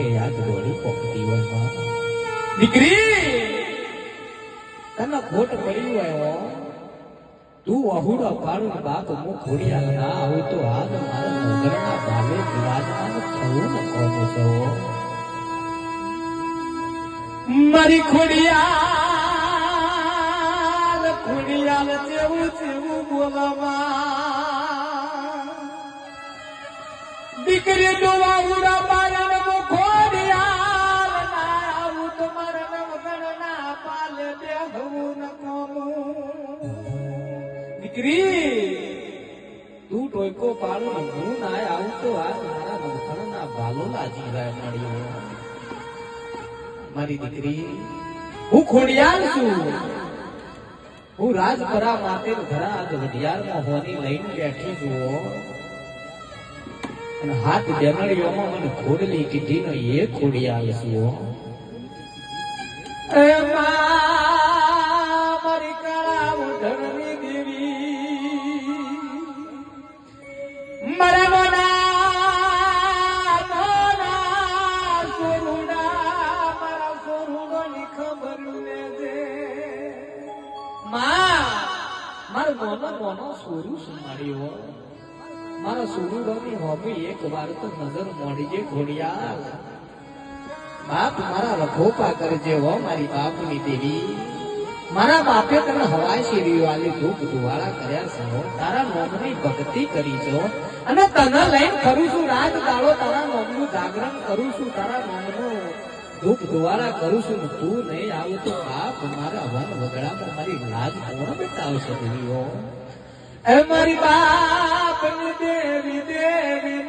કે યાદ ગોળી પોકતી હોય માં દીકરી તને ખોટ પડી હોય હો તું અહુડો પાડું બાપ હું ખોડિયા ના આવું તો આજ મારા નગરના ભાવે બિરાજમાન થવું ન કોમો છો મારી ખોડિયાલ ખોડિયાલ જેવું જેવું બોલવા દીકરી ડોવા ઉડા પાડે ખોડિયાલ ના આવું તો મારા નગરના પાલે બેહવું ન કોમો દીકરી તું ટોયકો પાડું ને હું ના આવું તો આજ મારા નવખણના બાલો લાજી જાય મળ્યો મારી દીકરી હું ખોડિયાલ છું હું રાજપરા માટે ઘરા આજ વઢિયારમાં હોની લઈને બેઠી છું અને હાથ બેનડીઓમાં મને ખોડલી કીધી નો એ ખોડિયાલ છું એ મારી કાળા ઉઢણની દેવી મારા મોનો સોરું સુમાડ્યો મારા સોરુડોની હોમી એક વાર તો નજર મોડીજે ઘોડિયાલ બાપ મારા રખોપા કરજે હો મારી બાપની દેવી મારા બાપે તને હવાઈ શેરીઓ આલી ધૂપ ધુવાળા કર્યા છે તારા નોમની ભક્તિ કરી છો અને તને લઈને ફરું છું રાત દાડો તારા નોમનું જાગરણ કરું છું તારા નોમનું ધૂપ ધુવાળા કરું છું તું નહીં આવું તો બાપ મારા વન વગડામાં મારી લાજ કોણ બતાવશે દેવીઓ એ મારી બાપની દેવી દેવી